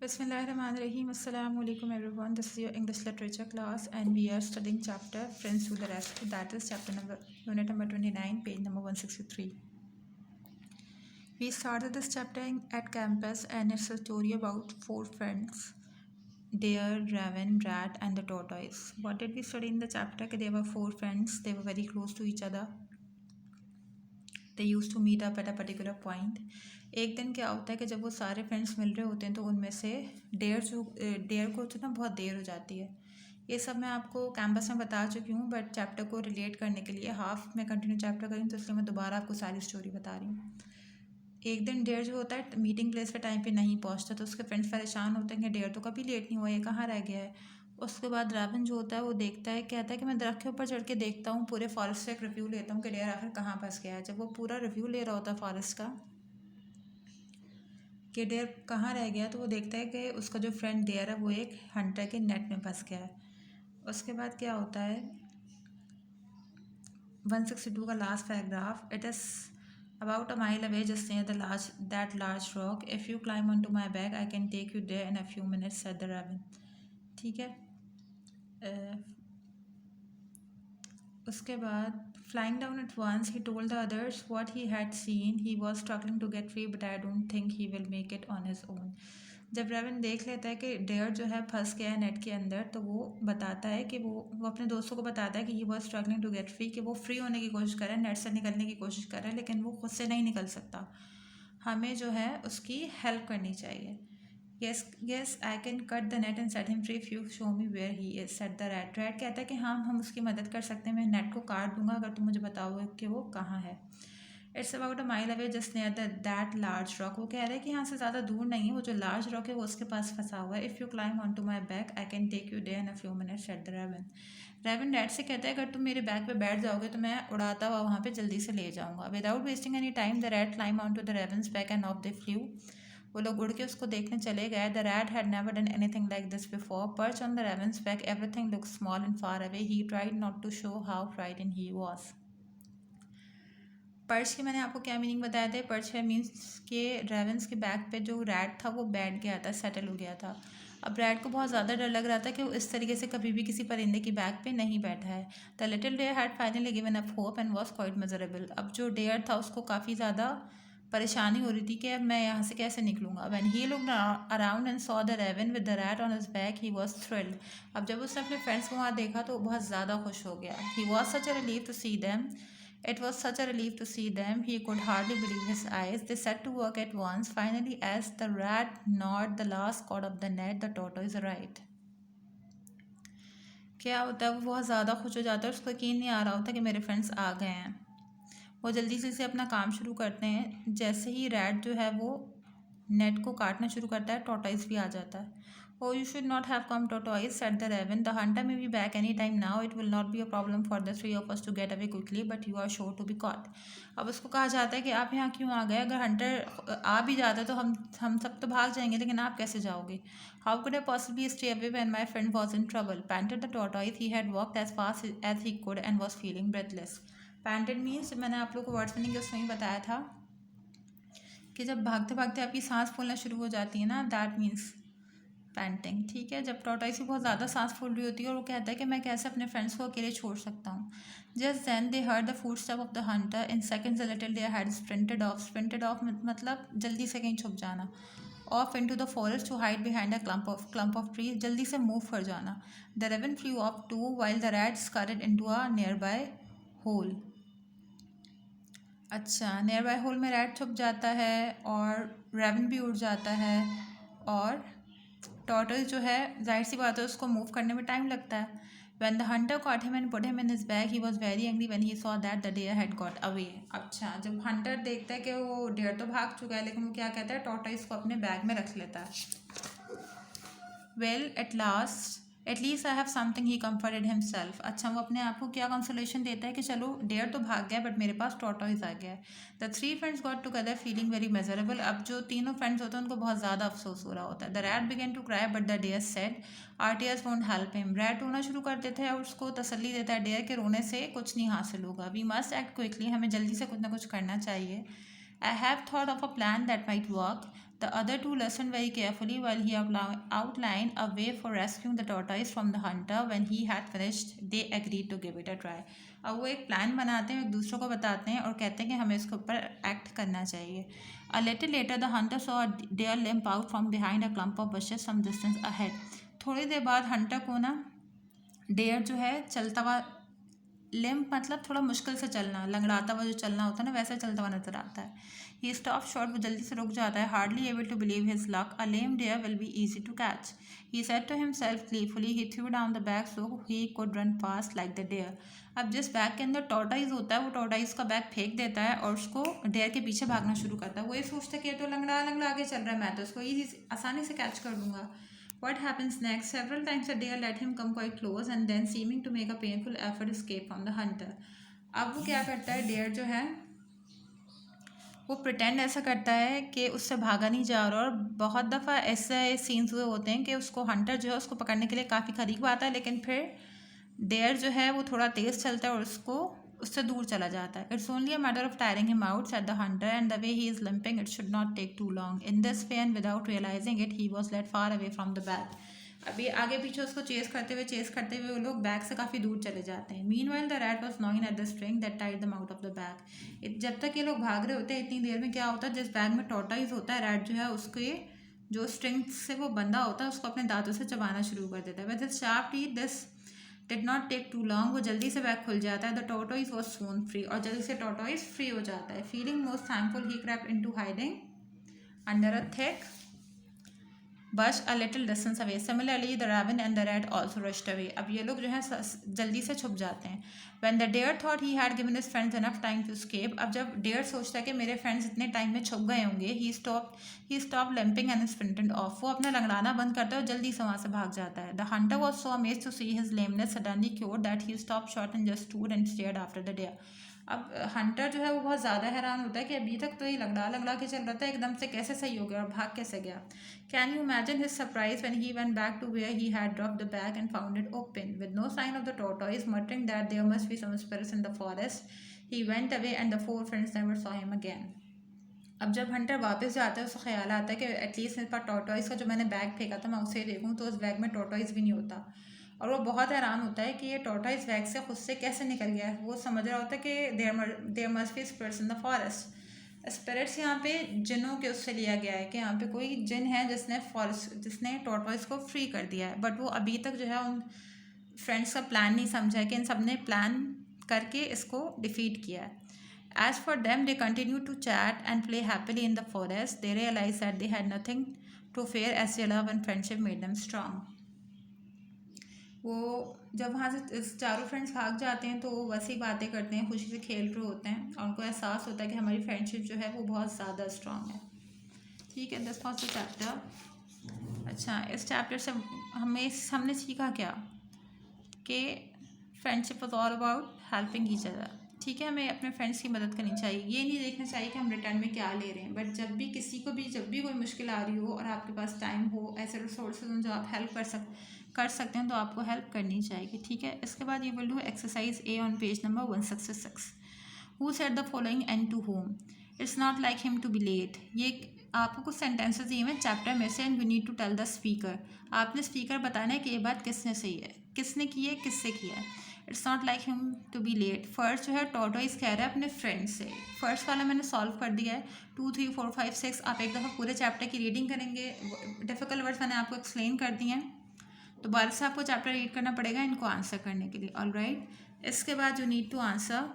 Bismillahirrahmanirrahim. Assalamu alaikum everyone. This is your English literature class and we are studying chapter Friends to the Rescue. That is unit number 29, page number 163. We started this chapter at campus and it's a story about four friends. Deer, Raven, Rat and the tortoise. What did we study in the chapter? There were four friends. They were very close to each other. They used to meet up at a particular point. एक दिन क्या होता है कि जब वो सारे friends मिल रहे होते हैं तो उनमें से डेयर को तो ना बहुत देर हो जाती है। ये सब मैं आपको कैंपस में बता चुकी हूँ बट चैप्टर को रिलेट करने के लिए हाफ में कंटिन्यू चैप्टर करूँ तो इसलिए मैं दोबारा आपको सारी स्टोरी बता रही हूँ। एक दिन डेयर जो होता है मीटिंग प्लेस पे टाइम पे नहीं पहुँचता तो उसके फ्रेंड्स परेशान होते हैं कि डेयर तो कभी लेट नहीं हुआ, ये कहाँ रह गया है। उसके बाद रावन जो होता है वो देखता है, कहता है कि मैं दरख्त के ऊपर चढ़ के देखता हूँ, पूरे फॉरेस्ट से एक रिव्यू लेता हूँ कि डेयर आखिर कहाँ फंस गया है। जब वो पूरा रिव्यू ले रहा होता है फॉरेस्ट का कि डेयर कहाँ रह गया तो वो देखता है कि उसका जो फ्रेंड डेयर है वो एक हंटर के नेट में फंस गया है। उसके बाद क्या होता है 162 का last paragraph, it is about a mile away just near that large rock. If you climb onto my back I can take you there in a few minutes, said the raven. ठीक है। उसके बाद flying down at once he told the others what he had seen. He was struggling to get free but I don't think he will make it on his own. जब Raven देख लेता है कि dare जो है फंस गया है नेट के अंदर तो वो बताता है कि वो अपने दोस्तों को बताता है कि he was struggling to get free, कि वो फ्री होने की कोशिश कर रहा है, नेट से निकलने की कोशिश कर रहा है लेकिन वो खुद से नहीं निकल सकता, हमें जो है उसकी हेल्प करनी चाहिए। yes I can cut the net and set him free if you show me where he is, said the rat. Rat कहता है कि हाँ हम उसकी मदद कर सकते हैं, मैं नेट को काट दूंगा अगर तुम मुझे बताओगे कि वो कहाँ है। It's about a mile away just near that large rock. वो कह रहा है कि यहाँ से ज़्यादा दूर नहीं है, वो जो लार्ज रॉक है वो उसके पास फंसा हुआ है। If you climb on to my back I can take you there in a few minutes, said the raven. Raven rat से कहता है अगर तुम मेरे बैक पे बैठ जाओगे तो मैं उड़ाता हुआ वहाँ पे जल्दी से ले जाऊँगा। Without wasting any time the rat climb on to the raven's back and off they flew. वो लोग उड़ के उसको देखने चले गए। The rat had never done anything like this before. Perch on the raven's back everything looks small and far away. He tried not to show how frightened he was. Perch के मैंने आपको क्या मीनिंग बताया था। Perch है means के Ravens के back पे जो रैट था वो बैठ गया था, सेटल हो गया था। अब रैट को बहुत ज़्यादा डर लग रहा था कि वो इस तरीके से कभी भी किसी परिंदे की बैक पे नहीं बैठा है। The little deer had finally given up hope and was quite miserable. अब जो डेयर था उसको काफ़ी ज़्यादा परेशानी हो रही थी कि अब मैं यहाँ से कैसे निकलूँगा। When he looked around and saw the raven with the rat on his back he was thrilled. अब जब उसने अपने फ्रेंड्स को वहाँ देखा तो बहुत ज़्यादा खुश हो गया। He was such a relief to see them. It was such a relief to see them. He could hardly believe his eyes. They set to work at once. Finally, as the rat gnawed the last cord of the net, the tortoise arrived. क्या होता है वो बहुत ज़्यादा खुश हो जाता है, उसको यकीन नहीं आ रहा होता कि मेरे फ्रेंड्स आ गए हैं। वो जल्दी से अपना काम शुरू करते हैं। जैसे ही रैट जो है वो नेट को काटना शुरू करता है टॉर्टॉइस भी आ जाता है। Oh, you should not have come, tortoise, said the raven. The hunter may be back any time now. It will not be a problem for the three of us to get away quickly, but you are sure to be caught. अब उसको कहा जाता है कि आप यहाँ क्यों आ गए, अगर हंटर आ भी जाता तो हम सब तो भाग जाएंगे लेकिन आप कैसे जाओगे। How could I possibly stay away when my friend was in trouble? Panted the tortoise. He had walked as fast as he could and was feeling breathless. Panted means मैंने आप लोग को वर्ड्स मीनिंग उसमें ही बताया था कि जब भागते भागते आपकी सांस फूलना शुरू हो जाती है ना, दैट मीन्स पैंटिंग। ठीक है, जब टॉर्टॉइस की बहुत ज़्यादा सांस फूल रही होती है और वो कहता है कि मैं कैसे अपने फ्रेंड्स को अकेले छोड़ सकता हूँ। Just then they heard the footstep of the hunter. In seconds the little deer had sprinted off. Sprinted off मतलब जल्दी से कहीं छुप जाना। Off into the forest to hide behind a clump of tree, जल्दी से मूव कर जाना। The raven flew off too while the rat scurried into a nearby hole. अच्छा, नियर बाय होल में रैट छुप जाता है और रेवन भी उड़ जाता है और टॉर्टोइस जो है जाहिर सी बात है उसको मूव करने में टाइम लगता है। When the hunter caught him and put him in his bag, he was very angry when he saw that the deer had got away. अच्छा, जब हंटर देखता है कि वो डेयर तो भाग चुका है लेकिन वो क्या कहता है टॉर्टोइस को अपने बैग में रख लेता है। Well, at least I have something, he comforted himself. अच्छा, वो अपने आप को क्या कंसोलेशन देता है कि चलो डेयर तो भाग गया बट मेरे पास टॉर्टोइस आ गया है। The three friends got together feeling very measurable. अब जो तीनों फ्रेंड्स होते हैं उनको बहुत ज़्यादा अफसोस हो रहा होता है। The rat began to cry but the deer said our tears won't help him. Rat रोना शुरू कर देते हैं और उसको तसल्ली देता है डेयर के रोने से कुछ नहीं हासिल होगा। वी मस्ट एक्ट क्विकली, हमें जल्दी से कुछ ना कुछ करना चाहिए। I have thought of a plan that might work. The other two listened very carefully while he outlined a way for rescuing the tortoise from the hunter. When he had finished, they agreed to give it a try. अब वो एक plan बनाते हैं, एक दूसरों को बताते हैं और कहते हैं कि हमें इसके ऊपर एक्ट करना चाहिए. A little later, the hunter saw a deer limp out from behind a clump of bushes some distance ahead. थोड़ी देर बाद हंटर को ना डेयर जो है चलता हुआ, लिम्प मतलब थोड़ा मुश्किल से चलना, लंगड़ाता हुआ जो चलना होता है ना, वैसा चलता हुआ नजर आता है. ही स्टॉप शॉर्ट, वो जल्दी से रुक जाता है. Hardly able to believe his luck, a lame deer will be easy to catch, he said to himself gleefully. He threw down the bag so he could run fast like the deer. अब जिस bag के अंदर tortoise होता है, वो tortoise का bag फेंक देता है और उसको डेयर के पीछे भागना शुरू करता है. वो ये सोचता है कि ये तो लंगड़ा लंगड़ा आगे चल रहा है, मैं तो उसको ईजी आसानी से कैच कर दूंगा. What happens next? Several times the deer let him come quite close and then, seeming to make a painful effort, escape from the hunter. अब वो क्या करता है, डेयर जो है वो प्रिटेंड ऐसा करता है कि उससे भागा नहीं जा रहा. और बहुत दफ़ा ऐसे सीन्स हुए होते हैं कि उसको हंटर जो है उसको पकड़ने के लिए काफ़ी करीब आता है, लेकिन फिर डेयर जो है वो थोड़ा तेज़ चलता है और उसको उससे दूर चला जाता है. It's only a matter of tiring him out said the hunter, and the way he is limping it should not take too long. In this way and without realising it he was led far away from the bag. अभी आगे पीछे उसको chess करते हुए वो लोग bag से काफ़ी दूर चले जाते हैं. Meanwhile the rat was gnawing at the string that tied them out of the bag. जब तक ये लोग भाग रहे होते हैं, इतनी देर में क्या होता है, जिस बैग में टॉर्टोइज होता है, रैट जो है उसके जो स्ट्रिंग से वो बंधा होता है उसको अपने दांतों से चबाना शुरू कर देता है. With his sharp teeth this did not take too long, वो जल्दी से बैग खुल जाता है. The tortoise was soon free, और जल्दी से टॉर्टोइज फ्री हो जाता है. Feeling most thankful he crept into hiding under a thick bush a little distance away. Similarly, the raven and the rat also rushed away. अब ये लोग जो है जल्दी से छुप जाते हैं. When the deer thought he had given his friends enough time to escape, अब जब deer सोचता है कि मेरे friends इतने टाइम में छुप गए होंगे, he stopped limping and sprinted off. वो अपना लंगड़ाना बंद करता है और जल्दी से वहाँ से भाग जाता है. The hunter was so amazed to see his lameness suddenly cured that he stopped short and just stood and stared after the deer. अब हंटर जो है वो बहुत ज़्यादा हैरान होता है कि अभी तक तो ये लंगड़ा के चल रहा था, एकदम से कैसे सही हो गया और भाग कैसे गया. Can you imagine his surprise when he went back to where he had dropped the bag and found it open with no sign of the tortoise, muttering that there must be some spirits in the forest. He went away and the four friends never saw him again. अब जब Hunter वापस जाता है, उसको ख्याल आता है कि एटलीस्ट मेरे पास टॉर्टोइज का जो मैंने बैग फेंका था मैं उसे देखूँ, तो उस बैग में टॉर्टोइज भी नहीं होता. और वो बहुत हैरान होता है कि ये टॉर्टोइज बैग से खुद से कैसे निकल गया है. वो समझ रहा होता है कि there must be spirits in the forest. Spirits यहाँ पे जिनों के उससे लिया गया है कि यहाँ पे कोई जिन है जिसने टॉर्टोइज को फ्री कर दिया है. बट वो अभी तक जो है उन फ्रेंड्स का प्लान नहीं समझा है कि इन सब ने प्लान करके इसको डिफीट किया है. As for them, they continued to chat and play happily in the forest. They realized that they had nothing to fear as their love and friendship made them strong. वो जब वहाँ से चारों friends भाग जाते हैं तो वो वैसी बातें करते हैं, खुशी से खेल रहे होते हैं और उनको एहसास होता है कि हमारी फ्रेंडशिप जो है वो बहुत ज़्यादा स्ट्रॉन्ग है. ठीक है, दिस वाज द चैप्टर. अच्छा, इस चैप्टर से हमने सीखा क्या कि friendship was all about helping each other. ठीक है, हमें अपने फ्रेंड्स की मदद करनी चाहिए. ये नहीं देखना चाहिए कि हम रिटर्न में क्या ले रहे हैं, बट जब भी कोई मुश्किल आ रही हो और आपके पास टाइम हो, ऐसे रिसोर्सेज हों जो आप हेल्प कर सकते हैं, तो आपको हेल्प करनी चाहिए. ठीक है, इसके बाद ये we'll do exercise A on page number 166. Who said the following and to whom. It's not like him to be late. ये आपको कुछ सेंटेंसेस दिए हुए चैप्टर में से, and you need to tell the speaker. आपने स्पीकर बताना है कि ये बात किसने सही है, किसने की है, किससे किया है. It's not like him to be late. First जो है टॉर्टोइज कह रहा है अपने फ्रेंड से. फर्स्ट वाला मैंने सॉल्व कर दिया है. 2, 3, 4, 5, 6 आप एक दफ़ा पूरे चैप्टर की रीडिंग करेंगे. डिफ़िकल्ट वर्ड्स मैंने आपको एक्सप्लेन कर दिए हैं, दोबारा से आपको चैप्टर रीड करना पड़ेगा इनको आंसर करने के लिए. All right. इसके बाद you need to answer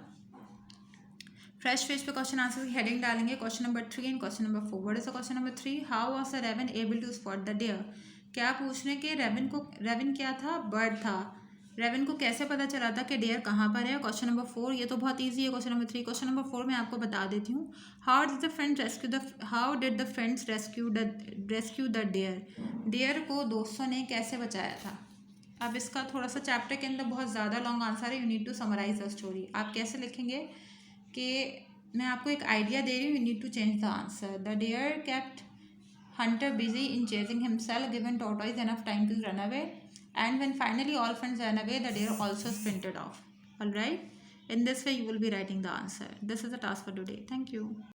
fresh page पे क्वेश्चन आंसर की हेडिंग डालेंगे. Question number 3 and question number 4. What is the question number 3? How was the raven able to spot the deer. क्या पूछ रहे हैं कि रेवन क्या था, बर्ड था. रेवन को कैसे पता चला था कि डेयर कहाँ पर है. क्वेश्चन नंबर 4 ये तो बहुत ईजी है. Question number 3. क्वेश्चन नंबर 4 मैं आपको बता देती हूँ. How did the friends rescue the deer. Deer को दोस्तों ने कैसे बचाया था. अब इसका थोड़ा सा चैप्टर के अंदर बहुत ज़्यादा लॉन्ग आंसर है. You need to summarise the story. आप कैसे लिखेंगे कि मैं आपको एक आइडिया दे रही हूँ, you need to change the answer. The deer kept hunter busy in chasing himself, given tortoise enough time to run away, and when finally all friends ran away, the deer also sprinted off. All right, in this way you will be writing the answer. This is the task for today. Thank you.